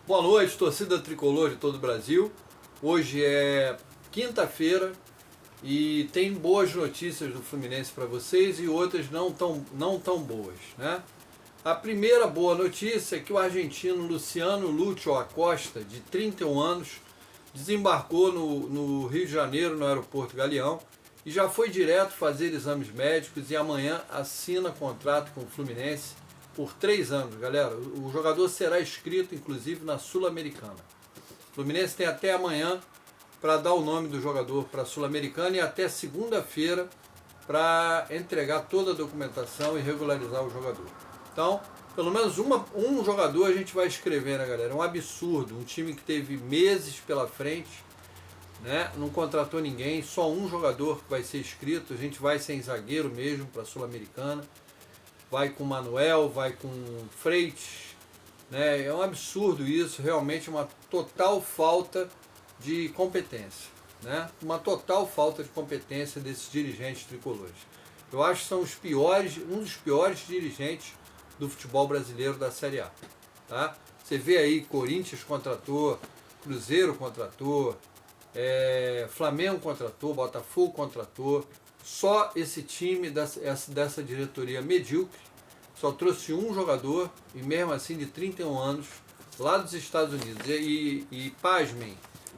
Boa noite, torcida tricolor de todo o Brasil. Hoje é quinta-feira e tem boas notícias do Fluminense para vocês e outras não tão boas, né? A primeira boa notícia é que o argentino Luciano Lúcio Acosta, de 31 anos, desembarcou no Rio de Janeiro, no aeroporto Galeão, e já foi direto fazer exames médicos e amanhã assina contrato com o Fluminense por 3 anos, galera. O jogador será inscrito, inclusive, na Sul-Americana. O Fluminense tem até amanhã para dar o nome do jogador para a Sul-Americana e até segunda-feira para entregar toda a documentação e regularizar o jogador. Então, pelo menos um jogador a gente vai escrever, né, galera? É um absurdo. Um time que teve meses pela frente, né? Não contratou ninguém, só um jogador que vai ser inscrito. A gente vai sem zagueiro mesmo para a Sul-Americana. Vai com Manuel, vai com Freitas, né? É um absurdo isso, realmente uma total falta de competência, né? Uma total falta de competência desses dirigentes tricolores. Eu acho que são um dos piores dirigentes do futebol brasileiro da Série A, tá? Você vê aí, Corinthians contratou, Cruzeiro contratou, Flamengo contratou, Botafogo contratou. Só esse time dessa diretoria medíocre só trouxe um jogador, e mesmo assim de 31 anos, lá dos Estados Unidos. E pasmem,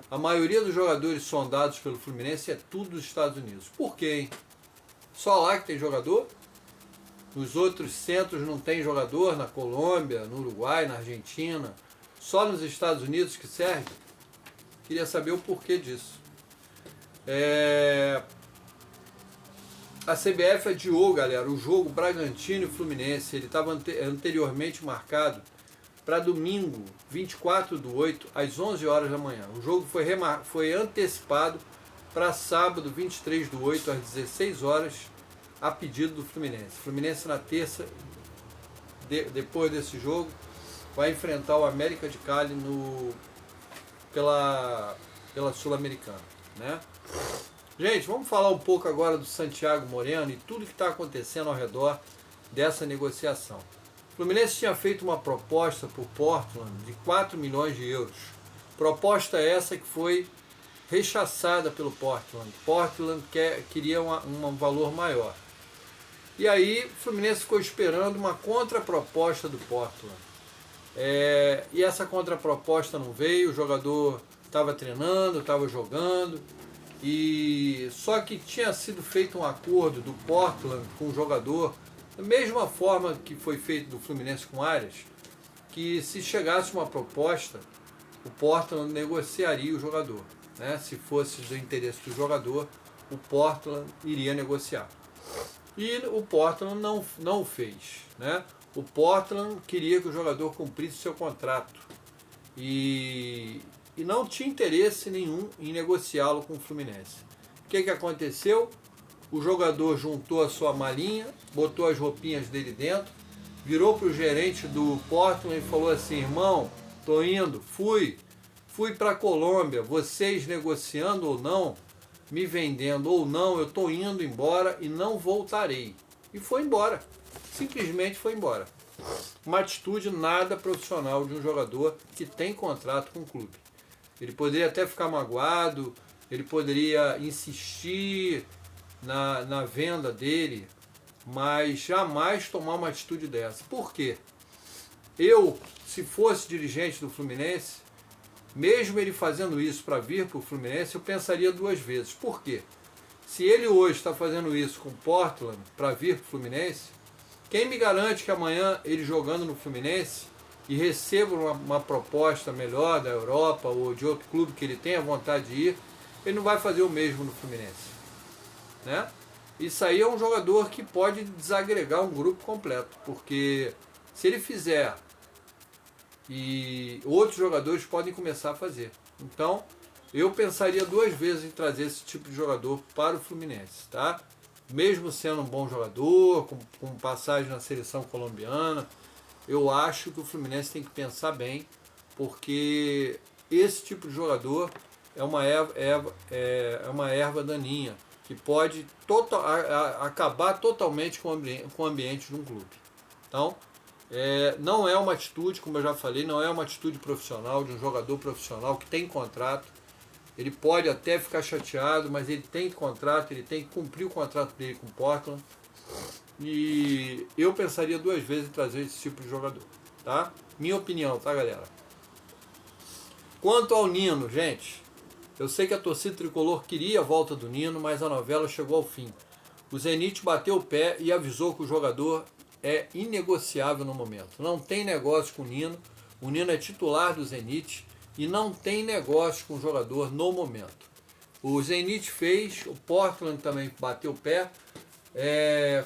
a maioria dos jogadores sondados pelo Fluminense é tudo dos Estados Unidos. Por quê, hein? Só lá que tem jogador? Nos outros centros não tem jogador? Na Colômbia, no Uruguai, na Argentina? Só nos Estados Unidos que serve? Queria saber o porquê disso. A CBF adiou, galera, o jogo Bragantino e Fluminense. Ele estava anteriormente marcado para domingo, 24/8, às 11 horas da manhã. O jogo foi antecipado para sábado, 23/8, às 16 horas, a pedido do Fluminense. O Fluminense na terça, depois desse jogo, vai enfrentar o América de Cali pela Sul-Americana, né? Gente, vamos falar um pouco agora do Santiago Moreno e tudo que está acontecendo ao redor dessa negociação. O Fluminense tinha feito uma proposta por Portland de 4 milhões de euros. Proposta essa que foi rechaçada pelo Portland. Portland queria um valor maior. E aí o Fluminense ficou esperando uma contraproposta do Portland. E essa contraproposta não veio, o jogador estava treinando, estava jogando. E só que tinha sido feito um acordo do Portland com o jogador, da mesma forma que foi feito do Fluminense com Arias, que se chegasse uma proposta, o Portland negociaria o jogador, né? Se fosse do interesse do jogador, o Portland iria negociar. E o Portland não fez, né? O Portland queria que o jogador cumprisse seu contrato e não tinha interesse nenhum em negociá-lo com o Fluminense. O que aconteceu? O jogador juntou a sua malinha, botou as roupinhas dele dentro, virou para o gerente do Portland e falou assim: irmão, tô indo, fui para a Colômbia, vocês negociando ou não, me vendendo ou não, eu tô indo embora e não voltarei. E foi embora, simplesmente foi embora. Uma atitude nada profissional de um jogador que tem contrato com o clube. Ele poderia até ficar magoado, ele poderia insistir na venda dele, mas jamais tomar uma atitude dessa. Por quê? Eu, se fosse dirigente do Fluminense, mesmo ele fazendo isso para vir para o Fluminense, eu pensaria 2 vezes. Por quê? Se ele hoje está fazendo isso com o Portland para vir para o Fluminense, quem me garante que amanhã ele jogando no Fluminense e receba uma proposta melhor da Europa ou de outro clube que ele tenha vontade de ir, ele não vai fazer o mesmo no Fluminense, né? Isso aí é um jogador que pode desagregar um grupo completo, porque se ele fizer, e outros jogadores podem começar a fazer. Então, eu pensaria 2 vezes em trazer esse tipo de jogador para o Fluminense, tá? Mesmo sendo um bom jogador, com passagem na seleção colombiana, eu acho que o Fluminense tem que pensar bem, porque esse tipo de jogador é uma erva daninha, que pode acabar totalmente com o ambiente de um clube. Então, Não é uma atitude, como eu já falei, não é uma atitude profissional, de um jogador profissional que tem contrato. Ele pode até ficar chateado, mas ele tem contrato, ele tem que cumprir o contrato dele com o Portland. E eu pensaria 2 vezes em trazer esse tipo de jogador, tá? Minha opinião, tá, galera? Quanto ao Nino, gente, eu sei que a torcida tricolor queria a volta do Nino, mas a novela chegou ao fim. O Zenit bateu o pé e avisou que o jogador é inegociável no momento. Não tem negócio com o Nino. O Nino é titular do Zenit e não tem negócio com o jogador no momento. O Zenit fez, o Portland também bateu o pé,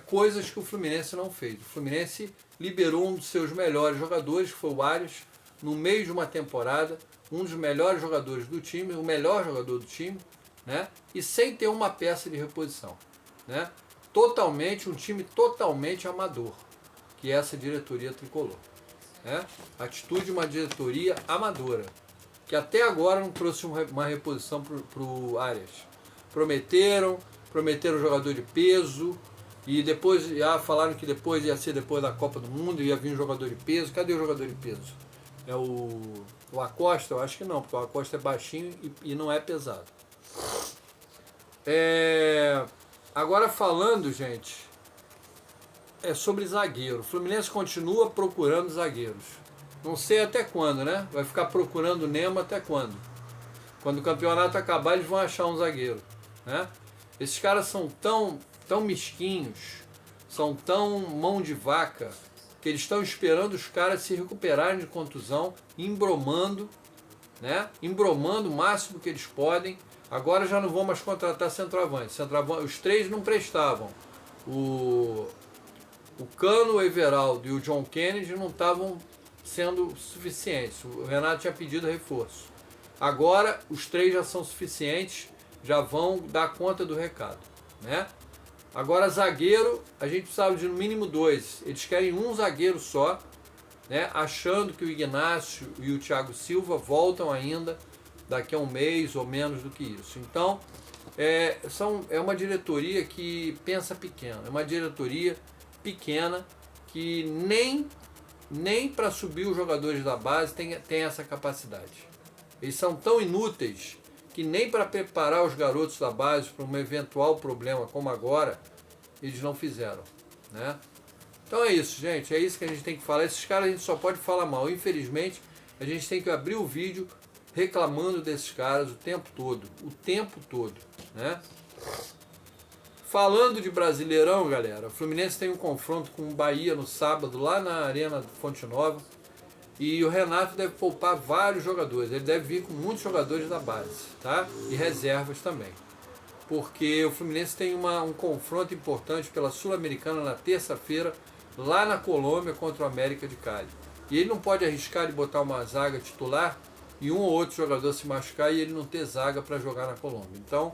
coisas que o Fluminense não fez. O Fluminense liberou um dos seus melhores jogadores, que foi o Arias, no meio de uma temporada, um dos melhores jogadores do time, o melhor jogador do time, né? E sem ter uma peça de reposição, né? Um time totalmente amador, que é essa diretoria tricolor, né? Atitude de uma diretoria amadora, que até agora não trouxe uma reposição para o Arias. Prometeram jogador de peso, e depois falaram que depois ia ser depois da Copa do Mundo, ia vir um jogador de peso. Cadê o jogador de peso? É o Acosta? Eu acho que não, porque o Acosta é baixinho e não é pesado. Agora falando, gente, sobre zagueiro. O Fluminense continua procurando zagueiros. Não sei até quando, né? Vai ficar procurando Nemo até quando? Quando o campeonato acabar, eles vão achar um zagueiro, né? Esses caras são tão mesquinhos, são tão mão de vaca, que eles estão esperando os caras se recuperarem de contusão, embromando, né? Embromando o máximo que eles podem. Agora já não vão mais contratar centroavante. Os 3 não prestavam. O Cano, o Everaldo e o John Kennedy não estavam sendo suficientes. O Renato tinha pedido reforço. Agora os 3 já são suficientes, já vão dar conta do recado, né? Agora zagueiro, a gente precisava de no mínimo 2. Eles querem um zagueiro só, né? Achando que o Ignacio e o Thiago Silva voltam ainda daqui a um mês ou menos do que isso. Então é uma diretoria que pensa pequeno, é uma diretoria pequena que nem para subir os jogadores da base tem essa capacidade. Eles são tão inúteis que nem para preparar os garotos da base para um eventual problema como agora, eles não fizeram, né? Então é isso, gente, é isso que a gente tem que falar. Esses caras a gente só pode falar mal. Infelizmente, a gente tem que abrir o vídeo reclamando desses caras o tempo todo, né? Falando de Brasileirão, galera, o Fluminense tem um confronto com o Bahia no sábado, lá na Arena Fonte Nova. E o Renato deve poupar vários jogadores. Ele deve vir com muitos jogadores da base, tá? E reservas também. Porque o Fluminense tem um confronto importante pela Sul-Americana na terça-feira, lá na Colômbia, contra o América de Cali. E ele não pode arriscar de botar uma zaga titular e um ou outro jogador se machucar e ele não ter zaga para jogar na Colômbia. Então,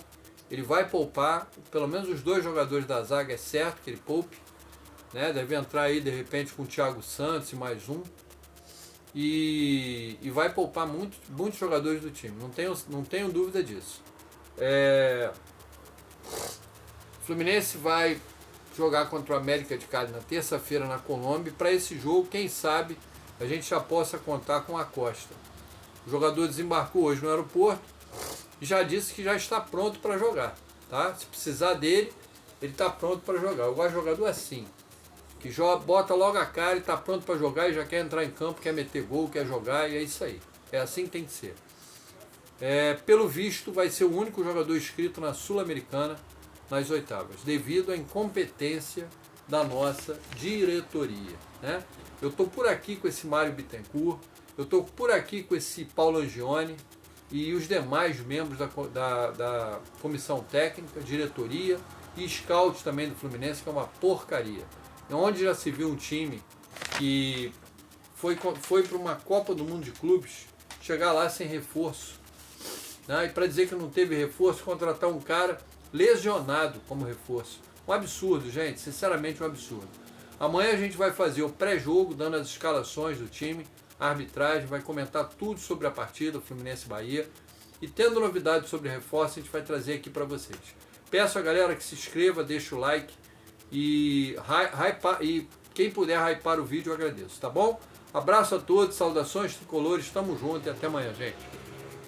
ele vai poupar, pelo menos os 2 jogadores da zaga, é certo que ele poupe, né? Deve entrar aí, de repente, com o Thiago Santos e mais um. E vai poupar muitos jogadores do time, não tenho dúvida disso. O Fluminense vai jogar contra o América de Cali na terça-feira na Colômbia. Para esse jogo, quem sabe, a gente já possa contar com a Acosta. O jogador desembarcou hoje no aeroporto e já disse que já está pronto para jogar, tá? Se precisar dele, ele está pronto para jogar. Eu gosto de jogador assim, que bota logo a cara e está pronto para jogar e já quer entrar em campo, quer meter gol, quer jogar, e é isso aí. É assim que tem que ser. Pelo visto, vai ser o único jogador inscrito na Sul-Americana nas oitavas, devido à incompetência da nossa diretoria, né? Eu estou por aqui com esse Mário Bittencourt, eu estou por aqui com esse Paulo Angione e os demais membros da comissão técnica, diretoria e scout também do Fluminense, que é uma porcaria. Onde já se viu um time que foi para uma Copa do Mundo de Clubes chegar lá sem reforço, né? E para dizer que não teve reforço, contratar um cara lesionado como reforço. Um absurdo, gente, sinceramente um absurdo. Amanhã a gente vai fazer o pré-jogo, dando as escalações do time, a arbitragem, vai comentar tudo sobre a partida, Fluminense Bahia. E tendo novidades sobre reforço, a gente vai trazer aqui para vocês. Peço a galera que se inscreva, deixe o like. E Quem puder hypar o vídeo, eu agradeço, tá bom? Abraço a todos, saudações tricolores, tamo junto e até amanhã, gente.